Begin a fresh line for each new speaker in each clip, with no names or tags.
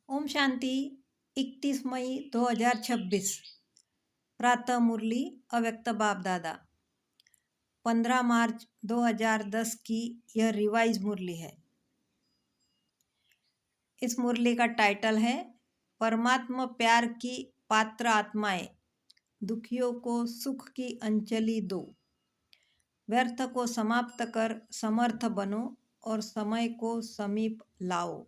ओम शांति। 31 मई 2026 प्रातः मुरली अव्यक्त बाप दादा। 15 मार्च 2010 की यह रिवाइज मुरली है। इस मुरली का टाइटल है परमात्मा प्यार की पात्र आत्माएं, दुखियों को सुख की अंजलि दो, व्यर्थ को समाप्त कर समर्थ बनो और समय को समीप लाओ।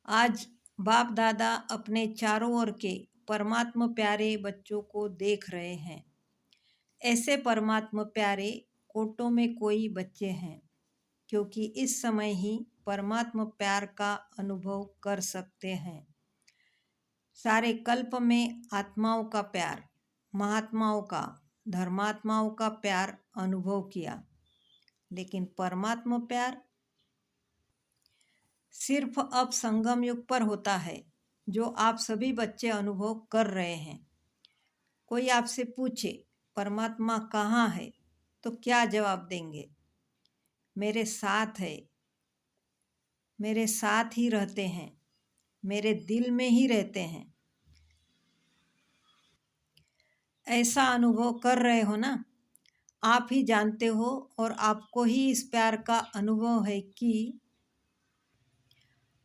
आज बाप दादा अपने चारों ओर के परमात्मा प्यारे बच्चों को देख रहे हैं। ऐसे परमात्मा प्यारे कोटों में कोई बच्चे हैं, क्योंकि इस समय ही परमात्मा प्यार का अनुभव कर सकते हैं। सारे कल्प में आत्माओं का प्यार, महात्माओं का, धर्मात्माओं का प्यार अनुभव किया, लेकिन परमात्मा प्यार सिर्फ अब संगम युग पर होता है, जो आप सभी बच्चे अनुभव कर रहे हैं। कोई आपसे पूछे परमात्मा कहाँ है, तो क्या जवाब देंगे? मेरे साथ है, मेरे साथ ही रहते हैं, मेरे दिल में ही रहते हैं। ऐसा अनुभव कर रहे हो ना? आप ही जानते हो और आपको ही इस प्यार का अनुभव है कि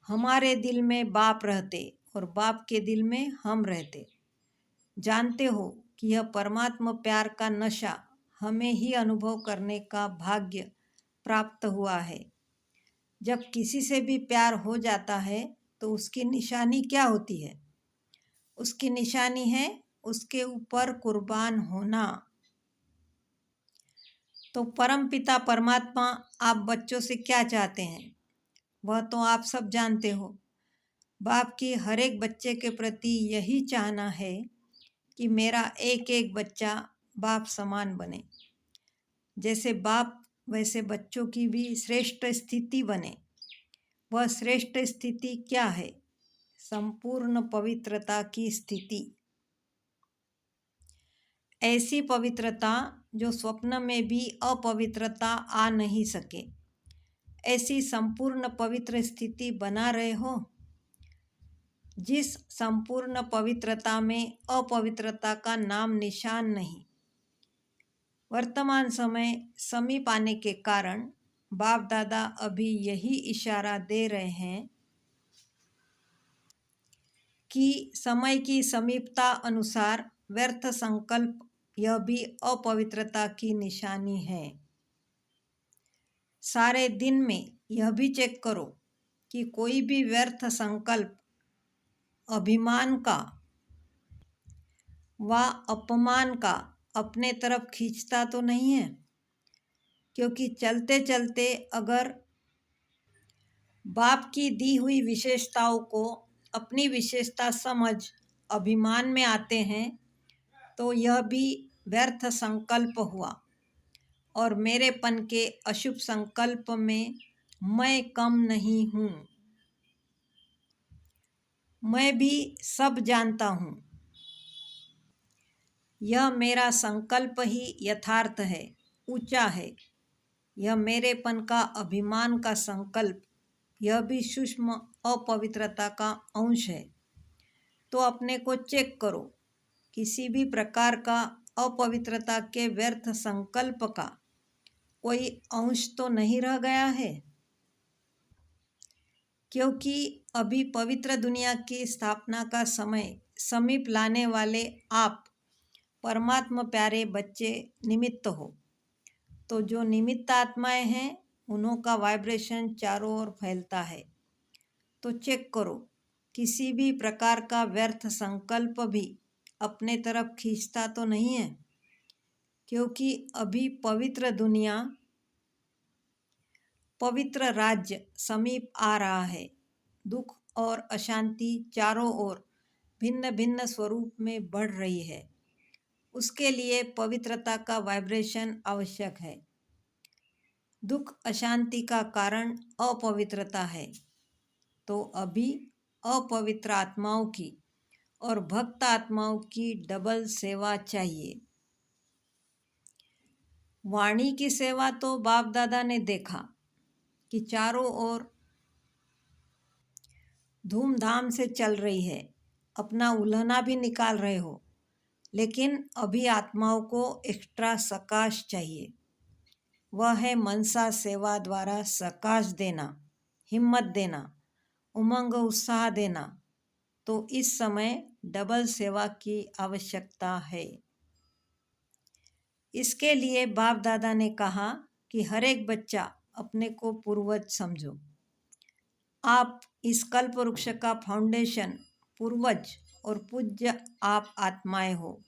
हमारे दिल में बाप रहते और बाप के दिल में हम रहते। जानते हो कि यह परमात्मा प्यार का नशा हमें ही अनुभव करने का भाग्य प्राप्त हुआ है। जब किसी से भी प्यार हो जाता है तो उसकी निशानी क्या होती है? उसकी निशानी है उसके ऊपर कुर्बान होना। तो परमपिता परमात्मा आप बच्चों से क्या चाहते हैं, वह तो आप सब जानते हो। बाप की हर एक बच्चे के प्रति यही चाहना है कि मेरा एक एक बच्चा बाप समान बने। जैसे बाप वैसे बच्चों की भी श्रेष्ठ स्थिति बने। वह श्रेष्ठ स्थिति क्या है? संपूर्ण पवित्रता की स्थिति। ऐसी पवित्रता जो स्वप्न में भी अपवित्रता आ नहीं सके। ऐसी संपूर्ण पवित्र स्थिति बना रहे हो, जिस संपूर्ण पवित्रता में अपवित्रता का नाम निशान नहीं। वर्तमान समय समीप आने के कारण बाप दादा अभी यही इशारा दे रहे हैं कि समय की समीपता अनुसार व्यर्थ संकल्प यह भी अपवित्रता की निशानी है। सारे दिन में यह भी चेक करो कि कोई भी व्यर्थ संकल्प अभिमान का व अपमान का अपने तरफ खींचता तो नहीं है। क्योंकि चलते चलते अगर बाप की दी हुई विशेषताओं को अपनी विशेषता समझ अभिमान में आते हैं तो यह भी व्यर्थ संकल्प हुआ और मेरेपन के अशुभ संकल्प में मैं कम नहीं हूँ। मैं भी सब जानता हूँ। यह मेरा संकल्प ही यथार्थ है, ऊंचा है। यह मेरेपन का अभिमान का संकल्प, यह भी सूक्ष्म अपवित्रता का अंश है। तो अपने को चेक करो, किसी भी प्रकार का अपवित्रता के व्यर्थ संकल्प का कोई अंश तो नहीं रह गया है। क्योंकि अभी पवित्र दुनिया की स्थापना का समय समीप लाने वाले आप परमात्मा प्यारे बच्चे निमित्त हो। तो जो निमित्त आत्माएं हैं उन्हों का वाइब्रेशन चारों ओर फैलता है। तो चेक करो, किसी भी प्रकार का व्यर्थ संकल्प भी अपने तरफ खींचता तो नहीं है। क्योंकि अभी पवित्र दुनिया, पवित्र राज्य समीप आ रहा है। दुख और अशांति चारों ओर भिन्न भिन्न स्वरूप में बढ़ रही है। उसके लिए पवित्रता का वाइब्रेशन आवश्यक है। दुख अशांति का कारण अपवित्रता है। तो अभी अपवित्र आत्माओं की और भक्त आत्माओं की डबल सेवा चाहिए। वाणी की सेवा तो बाप दादा ने देखा कि चारों ओर धूमधाम से चल रही है, अपना उल्हना भी निकाल रहे हो, लेकिन अभी आत्माओं को एक्स्ट्रा सकाश चाहिए। वह है मनसा सेवा द्वारा सकाश देना, हिम्मत देना, उमंग उत्साह देना। तो इस समय डबल सेवा की आवश्यकता है। इसके लिए बाप दादा ने कहा कि हर एक बच्चा अपने को पूर्वज समझो। आप इस कल्प वृक्ष का फाउंडेशन, पूर्वज और पूज्य आप आत्माएं हो।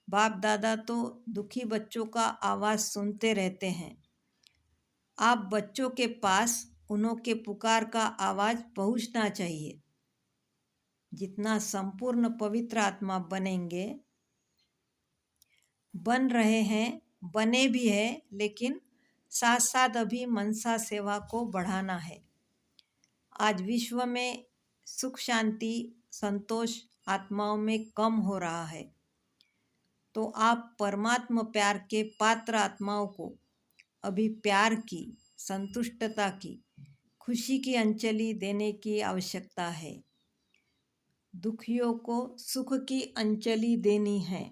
बाप दादा तो दुखी बच्चों का आवाज़ सुनते रहते हैं। आप बच्चों के पास उन्हों के पुकार का आवाज़ पहुंचना चाहिए। जितना संपूर्ण पवित्र आत्मा बनेंगे, बन रहे हैं, बने भी हैं, लेकिन साथ साथ अभी मनसा सेवा को बढ़ाना है। आज विश्व में सुख शांति संतोष आत्माओं में कम हो रहा है, तो आप परमात्मा प्यार के पात्र आत्माओं को अभी प्यार की, संतुष्टता की, खुशी की अंजलि देने की आवश्यकता है। दुखियों को सुख की अंजलि देनी है।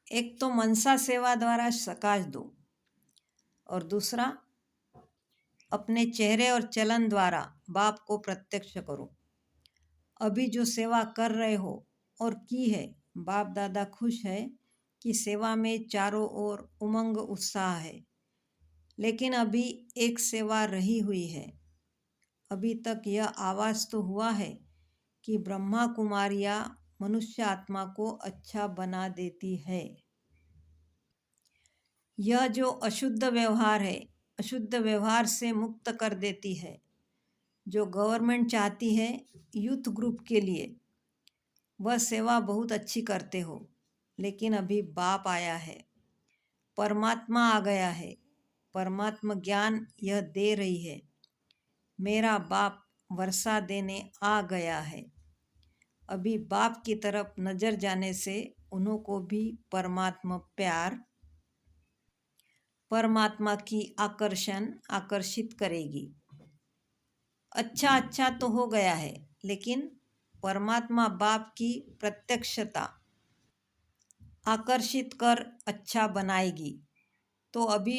एक तो मनसा सेवा द्वारा सकाश दो, और दूसरा अपने चेहरे और चलन द्वारा बाप को प्रत्यक्ष करो। अभी जो सेवा कर रहे हो और की है, बाप दादा खुश है कि सेवा में चारों ओर उमंग उत्साह है। लेकिन अभी एक सेवा रही हुई है। अभी तक यह आवाज़ तो हुआ है कि ब्रह्मा कुमारियाँ मनुष्य आत्मा को अच्छा बना देती है। यह जो अशुद्ध व्यवहार है, अशुद्ध व्यवहार से मुक्त कर देती है। जो गवर्नमेंट चाहती है यूथ ग्रुप के लिए, वह सेवा बहुत अच्छी करते हो। लेकिन अभी बाप आया है, परमात्मा आ गया है, परमात्मा ज्ञान यह दे रही है। मेरा बाप वर्षा देने आ गया है। अभी बाप की तरफ नज़र जाने से उन्हों को भी परमात्मा प्यार, परमात्मा की आकर्षण आकर्षित करेगी। अच्छा अच्छा तो हो गया है, लेकिन परमात्मा बाप की प्रत्यक्षता आकर्षित कर अच्छा बनाएगी। तो अभी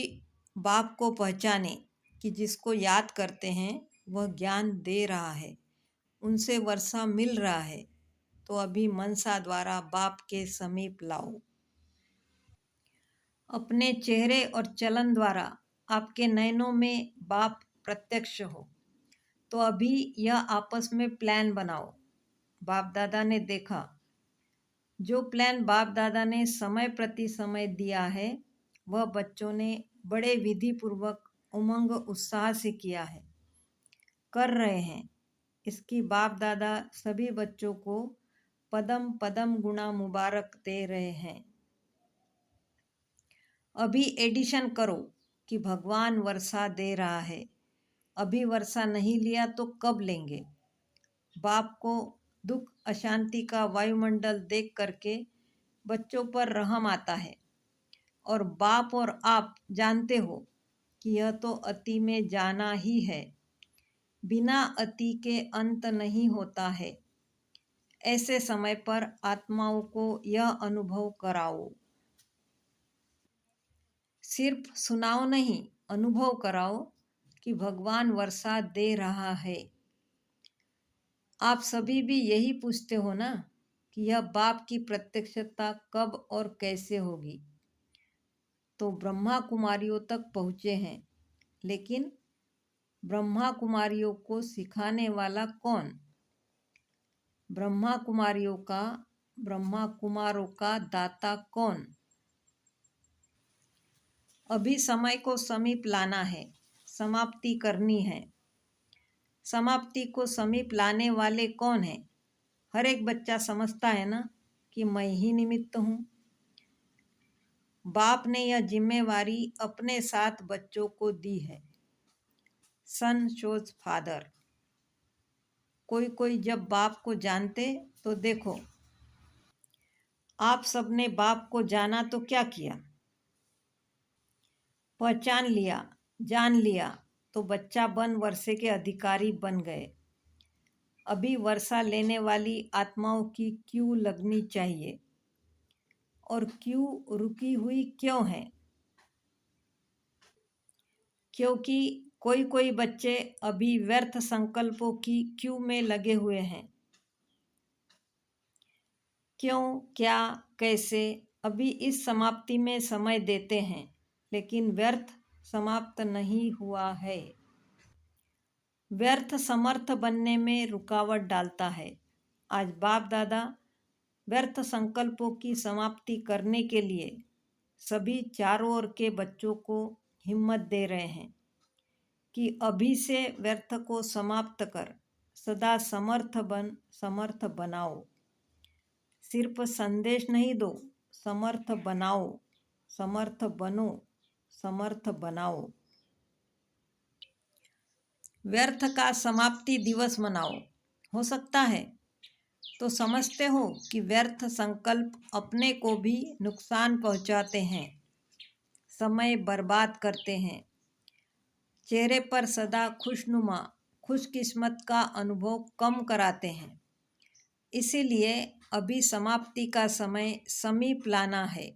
बाप को पहचाने कि जिसको याद करते हैं वह ज्ञान दे रहा है, उनसे वर्षा मिल रहा है। तो अभी मनसा द्वारा बाप के समीप लाओ। अपने चेहरे और चलन द्वारा आपके नयनों में बाप प्रत्यक्ष हो। तो अभी यह आपस में प्लान बनाओ। बाप दादा ने देखा, जो प्लान बाप दादा ने समय प्रति समय दिया है, वह बच्चों ने बड़े विधि पूर्वक उमंग उत्साह से किया है, कर रहे हैं। इसकी बाप दादा सभी बच्चों को पदम पदम गुणा मुबारक दे रहे हैं। अभी एडिशन करो कि भगवान वर्षा दे रहा है। अभी वर्षा नहीं लिया तो कब लेंगे? बाप को दुख अशांति का वायुमंडल देख करके बच्चों पर रहम आता है। और बाप और आप जानते हो कि यह तो अति में जाना ही है। बिना अति के अंत नहीं होता है। ऐसे समय पर आत्माओं को यह अनुभव कराओ। सिर्फ सुनाओ नहीं, अनुभव कराओ कि भगवान वर्षा दे रहा है। आप सभी भी यही पूछते हो ना कि यह बाप की प्रत्यक्षता कब और कैसे होगी। तो ब्रह्मा कुमारियों तक पहुँचे हैं, लेकिन ब्रह्मा कुमारियों को सिखाने वाला कौन? ब्रह्मा कुमारों का दाता कौन? अभी समय को समीप लाना है, समाप्ति करनी है। समाप्ति को समीप लाने वाले कौन है? हर एक बच्चा समझता है ना कि मैं ही निमित्त हूँ। बाप ने यह जिम्मेवारी अपने साथ बच्चों को दी है। सन शोज फादर। कोई कोई जब बाप को जानते तो देखो, आप सबने बाप को जाना तो क्या किया? पहचान लिया, जान लिया, तो बच्चा बन वर्षे के अधिकारी बन गए। अभी वर्षा लेने वाली आत्माओं की क्यू लगनी चाहिए। और क्यू रुकी हुई क्यों है? क्योंकि कोई कोई बच्चे अभी व्यर्थ संकल्पों की क्यू में लगे हुए हैं। क्यों, क्या, कैसे अभी इस समाप्ति में समय देते हैं, लेकिन व्यर्थ समाप्त नहीं हुआ है। व्यर्थ समर्थ बनने में रुकावट डालता है। आज बाप दादा व्यर्थ संकल्पों की समाप्ति करने के लिए सभी चारों ओर के बच्चों को हिम्मत दे रहे हैं कि अभी से व्यर्थ को समाप्त कर सदा समर्थ बनाओ। सिर्फ संदेश नहीं दो, समर्थ बनाओ, समर्थ बनो, समर्थ बनाओ। व्यर्थ का समाप्ति दिवस मनाओ। हो सकता है तो समझते हो कि व्यर्थ संकल्प अपने को भी नुकसान पहुंचाते हैं, समय बर्बाद करते हैं, चेहरे पर सदा खुशनुमा खुशकिस्मत का अनुभव कम कराते हैं। इसीलिए अभी समाप्ति का समय समीप लाना है।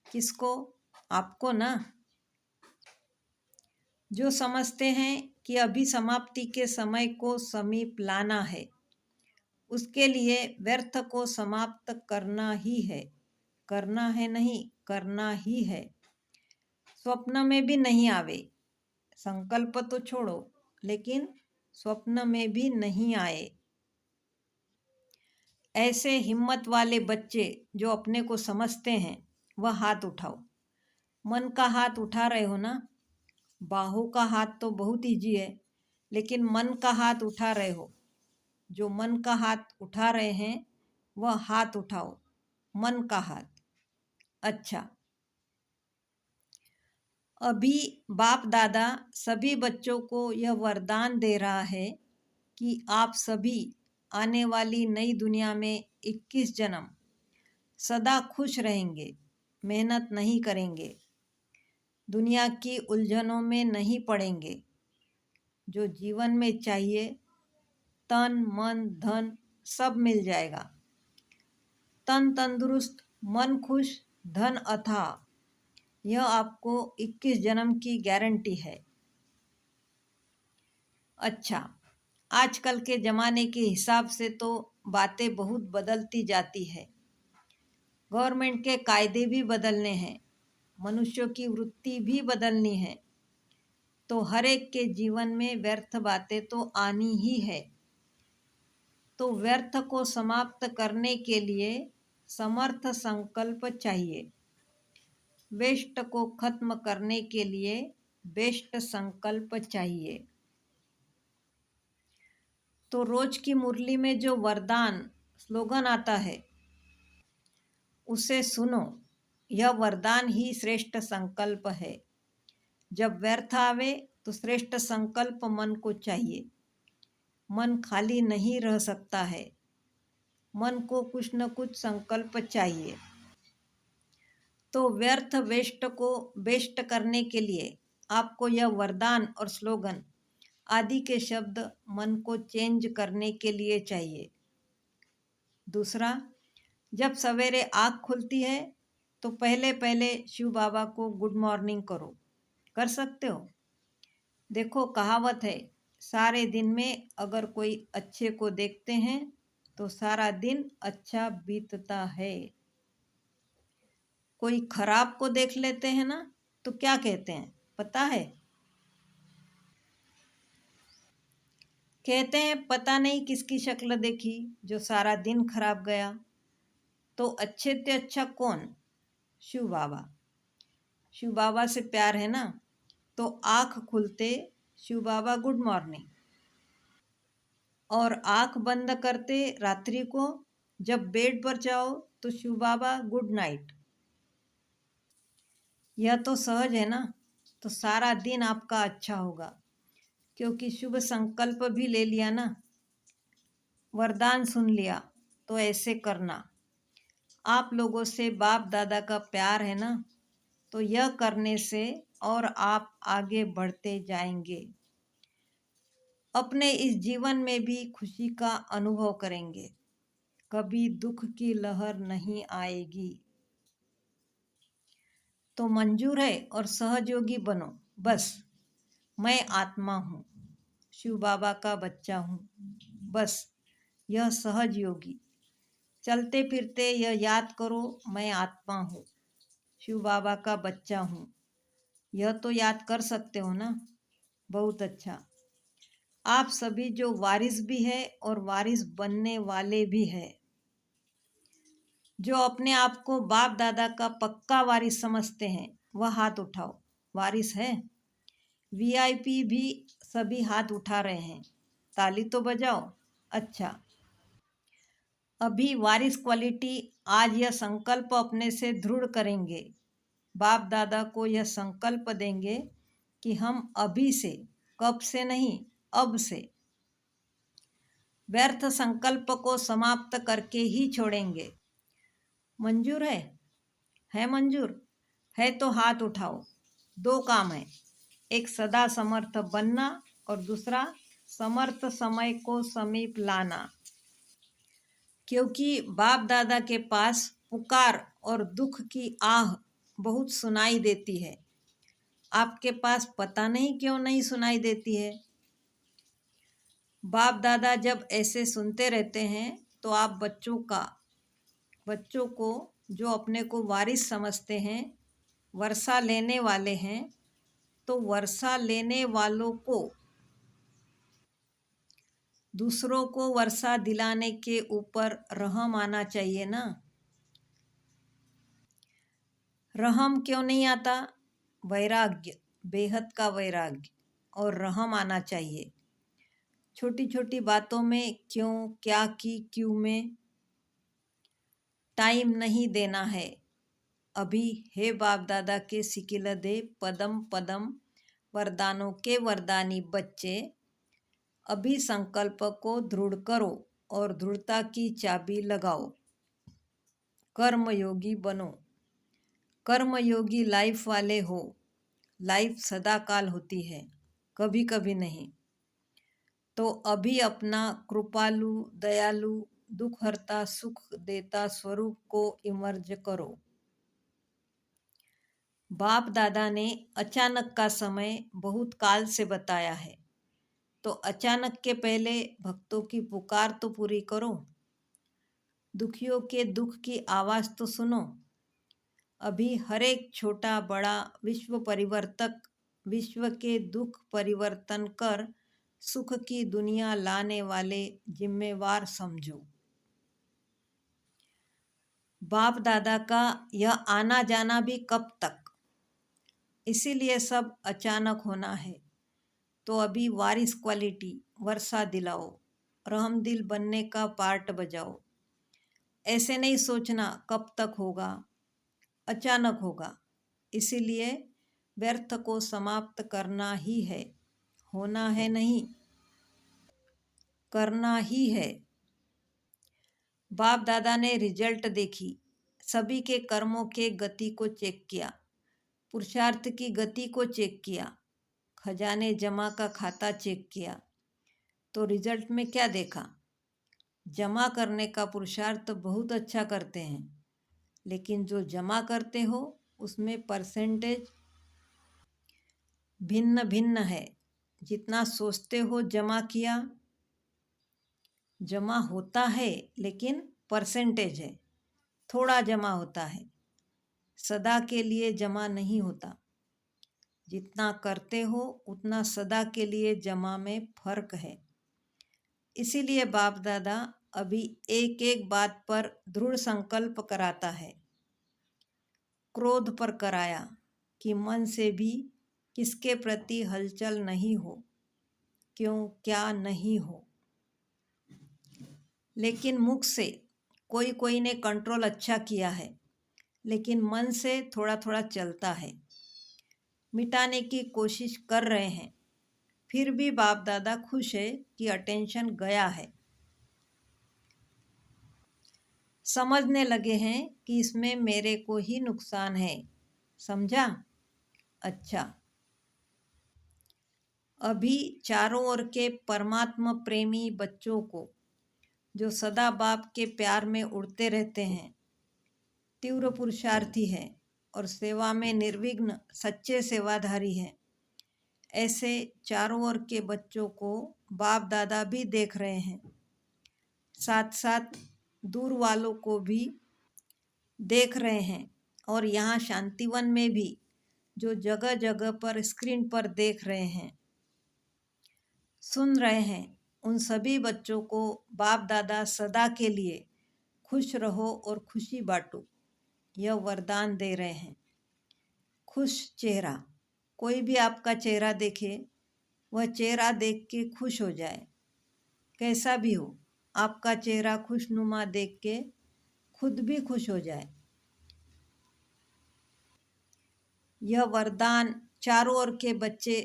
किसको? आपको ना। जो समझते हैं कि अभी समाप्ति के समय को समीप लाना है, उसके लिए व्यर्थ को समाप्त करना ही है। करना है नहीं, करना ही है। स्वप्न में भी नहीं आवे। संकल्प तो छोड़ो, लेकिन स्वप्न में भी नहीं आए। ऐसे हिम्मत वाले बच्चे जो अपने को समझते हैं, वह हाथ उठाओ। मन का हाथ उठा रहे हो ना? बाहों का हाथ तो बहुत ईजी है, लेकिन मन का हाथ उठा रहे हो। जो मन का हाथ उठा रहे हैं वह हाथ उठाओ, मन का हाथ। अच्छा, अभी बाप दादा सभी बच्चों को यह वरदान दे रहा है कि आप सभी आने वाली नई दुनिया में 21 जन्म सदा खुश रहेंगे, मेहनत नहीं करेंगे, दुनिया की उलझनों में नहीं पड़ेंगे। जो जीवन में चाहिए, तन मन धन सब मिल जाएगा। तन तंदुरुस्त, मन खुश, धन अथाह, यह आपको 21 जन्म की गारंटी है। अच्छा, आजकल के ज़माने के हिसाब से तो बातें बहुत बदलती जाती है। गवर्नमेंट के कायदे भी बदलने हैं, मनुष्यों की वृत्ति भी बदलनी है। तो हर एक के जीवन में व्यर्थ बातें तो आनी ही है। तो व्यर्थ को समाप्त करने के लिए समर्थ संकल्प चाहिए। वेस्ट को खत्म करने के लिए बेस्ट संकल्प चाहिए। तो रोज की मुरली में जो वरदान स्लोगन आता है, उसे सुनो। यह वरदान ही श्रेष्ठ संकल्प है। जब व्यर्थ आवे तो श्रेष्ठ संकल्प मन को चाहिए। मन खाली नहीं रह सकता है, मन को कुछ न कुछ संकल्प चाहिए। तो व्यर्थ वेस्ट को बेस्ट करने के लिए आपको यह वरदान और स्लोगन आदि के शब्द मन को चेंज करने के लिए चाहिए। दूसरा, जब सवेरे आँख खुलती है तो पहले पहले शिव बाबा को गुड मॉर्निंग करो। कर सकते हो? देखो, कहावत है, सारे दिन में अगर कोई अच्छे को देखते हैं तो सारा दिन अच्छा बीतता है। कोई खराब को देख लेते हैं ना, तो क्या कहते हैं पता है? कहते हैं पता नहीं किसकी शक्ल देखी जो सारा दिन खराब गया। तो अच्छे से अच्छा कौन? शिव बाबा। शिव बाबा से प्यार है ना, तो आँख खुलते शिव बाबा गुड मॉर्निंग, और आँख बंद करते रात्रि को जब बेड पर जाओ तो शिव बाबा गुड नाइट। यह तो सहज है ना, तो सारा दिन आपका अच्छा होगा, क्योंकि शुभ संकल्प भी ले लिया ना, वरदान सुन लिया। तो ऐसे करना। आप लोगों से बाप दादा का प्यार है ना, तो यह करने से और आप आगे बढ़ते जाएंगे। अपने इस जीवन में भी खुशी का अनुभव करेंगे। कभी दुख की लहर नहीं आएगी। तो मंजूर है और सहयोगी बनो। बस मैं आत्मा हूँ, शिव बाबा का बच्चा हूँ। बस यह सहज योगी। चलते फिरते यह याद करो, मैं आत्मा हूँ, शिव बाबा का बच्चा हूँ। यह तो याद कर सकते हो ना। बहुत अच्छा। आप सभी जो वारिस भी है और वारिस बनने वाले भी है, जो अपने आप को बाप दादा का पक्का वारिस समझते हैं, वह हाथ उठाओ। वारिस है। वीआईपी भी सभी हाथ उठा रहे हैं। ताली तो बजाओ। अच्छा, अभी वारिस क्वालिटी आज यह संकल्प अपने से दृढ़ करेंगे। बाप दादा को यह संकल्प देंगे कि हम अभी से, कब से नहीं, अब से व्यर्थ संकल्प को समाप्त करके ही छोड़ेंगे। मंजूर है मंजूर है तो हाथ उठाओ। दो काम है, एक सदा समर्थ बनना और दूसरा समर्थ समय को समीप लाना। क्योंकि बाप दादा के पास पुकार और दुख की आह बहुत सुनाई देती है। आपके पास पता नहीं क्यों नहीं सुनाई देती है। बाप दादा जब ऐसे सुनते रहते हैं तो आप बच्चों को जो अपने को वारिस समझते हैं, वर्षा लेने वाले हैं, तो वर्षा लेने वालों को दूसरों को वर्षा दिलाने के ऊपर रहम आना चाहिए ना। रहम क्यों नहीं आता? वैराग्य, बेहद का वैराग्य और रहम आना चाहिए। छोटी छोटी बातों में क्यों, क्या की, क्यों में टाइम नहीं देना है। अभी हे बाप दादा के सिकिल दे पदम पदम वरदानों के वरदानी बच्चे, अभी संकल्प को दृढ़ करो और दृढ़ता की चाबी लगाओ। कर्मयोगी बनो। कर्मयोगी लाइफ वाले हो। लाइफ सदाकाल होती है, कभी कभी नहीं। तो अभी अपना कृपालु, दयालु, दुख हरता, सुख देता स्वरूप को इमर्ज करो। बाप दादा ने अचानक का समय बहुत काल से बताया है, तो अचानक के पहले भक्तों की पुकार तो पूरी करो। दुखियों के दुख की आवाज़ तो सुनो। अभी हर एक छोटा बड़ा विश्व परिवर्तक, विश्व के दुख परिवर्तन कर सुख की दुनिया लाने वाले जिम्मेवार समझो। बाप दादा का यह आना जाना भी कब तक? इसीलिए सब अचानक होना है। तो अभी वारिस क्वालिटी वर्षा दिलाओ, रहमदिल बनने का पार्ट बजाओ। ऐसे नहीं सोचना कब तक होगा, अचानक होगा। इसीलिए व्यर्थ को समाप्त करना ही है, होना है नहीं, करना ही है। बाप दादा ने रिजल्ट देखी, सभी के कर्मों के गति को चेक किया, पुरुषार्थ की गति को चेक किया, खजाने जमा का खाता चेक किया। तो रिजल्ट में क्या देखा? जमा करने का पुरुषार्थ बहुत अच्छा करते हैं, लेकिन जो जमा करते हो उसमें परसेंटेज भिन्न भिन्न है। जितना सोचते हो जमा किया, जमा होता है लेकिन परसेंटेज है, थोड़ा जमा होता है, सदा के लिए जमा नहीं होता। जितना करते हो उतना सदा के लिए जमा में फर्क है। इसीलिए बाप दादा अभी एक एक बात पर दृढ़ संकल्प कराता है। क्रोध पर कराया कि मन से भी किसके प्रति हलचल नहीं हो, क्यों क्या नहीं हो। लेकिन मुख से कोई कोई ने कंट्रोल अच्छा किया है, लेकिन मन से थोड़ा थोड़ा चलता है। मिटाने की कोशिश कर रहे हैं, फिर भी बाप दादा खुश है कि अटेंशन गया है। समझने लगे हैं कि इसमें मेरे को ही नुकसान है। समझा? अच्छा, अभी चारों ओर के परमात्मा प्रेमी बच्चों को, जो सदा बाप के प्यार में उड़ते रहते हैं, तीव्र पुरुषार्थी हैं और सेवा में निर्विघ्न सच्चे सेवाधारी हैं, ऐसे चारों ओर के बच्चों को बाप दादा भी देख रहे हैं। साथ साथ दूर वालों को भी देख रहे हैं और यहाँ शांतिवन में भी जो जगह जगह पर स्क्रीन पर देख रहे हैं, सुन रहे हैं, उन सभी बच्चों को बाप दादा सदा के लिए खुश रहो और खुशी बांटो यह वरदान दे रहे हैं। खुश चेहरा, कोई भी आपका चेहरा देखे, वह चेहरा देख के खुश हो जाए। कैसा भी हो, आपका चेहरा खुशनुमा देख के खुद भी खुश हो जाए। यह वरदान चारों ओर के बच्चे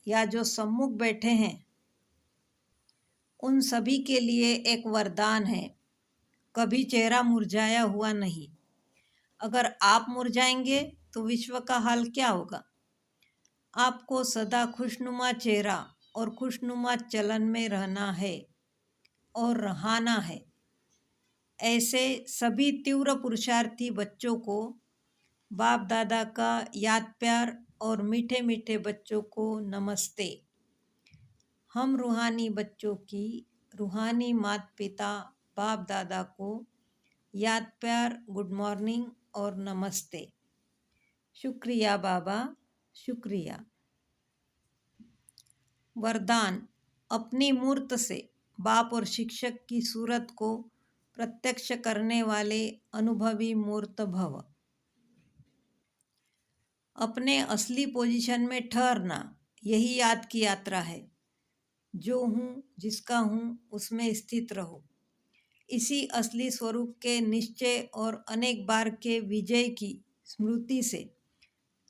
या जो सम्मुख बैठे हैं, उन सभी के लिए एक वरदान है। कभी चेहरा मुरझाया हुआ नहीं। अगर आप मुरझाएंगे तो विश्व का हाल क्या होगा। आपको सदा खुशनुमा चेहरा और खुशनुमा चलन में रहना है और रहाना है। ऐसे सभी तीव्र पुरुषार्थी बच्चों को बाप दादा का याद प्यार और मीठे मीठे बच्चों को नमस्ते। हम रूहानी बच्चों की रूहानी माता पिता बाप दादा को याद प्यार, गुड मॉर्निंग और नमस्ते। शुक्रिया बाबा, शुक्रिया। वरदान, अपनी मूर्त से बाप और शिक्षक की सूरत को प्रत्यक्ष करने वाले अनुभवी मूर्त भव। अपने असली पोजीशन में ठहरना, यही याद की यात्रा है। जो हूँ, जिसका हूँ, उसमें स्थित रहो। इसी असली स्वरूप के निश्चय और अनेक बार के विजय की स्मृति से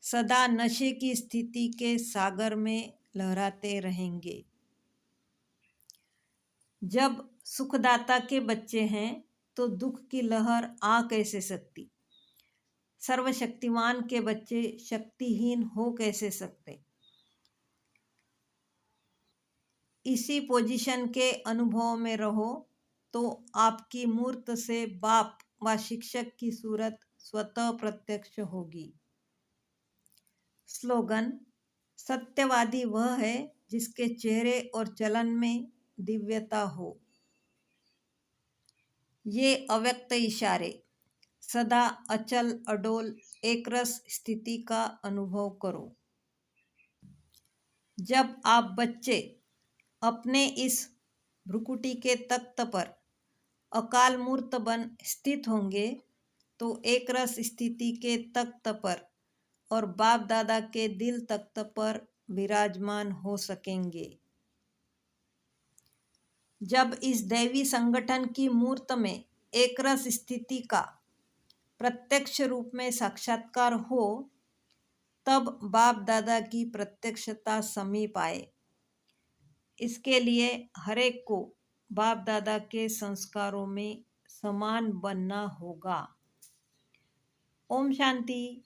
सदा नशे की स्थिति के सागर में लहराते रहेंगे। जब सुखदाता के बच्चे हैं तो दुख की लहर आ कैसे सकती। सर्वशक्तिमान के बच्चे शक्तिहीन हो कैसे सकते। इसी पोजीशन के अनुभव में रहो तो आपकी मूर्त से बाप व शिक्षक की सूरत स्वतः प्रत्यक्ष होगी। स्लोगन, सत्यवादी वह है जिसके चेहरे और चलन में दिव्यता हो। ये अव्यक्त इशारे, सदा अचल अडोल एकरस स्थिति का अनुभव करो। जब आप बच्चे अपने इस भ्रुकुटी के तख्त पर अकाल मूर्त बन स्थित होंगे तो एक रस स्थिति के तख्त पर और बाप दादा के दिल तख्त पर विराजमान हो सकेंगे। जब इस दैवी संगठन की मूर्त में एक रस स्थिति का प्रत्यक्ष रूप में साक्षात्कार हो, तब बाप दादा की प्रत्यक्षता समीप आए। इसके लिए हरेक को बाप दादा के संस्कारों में समान बनना होगा। ओम शांति।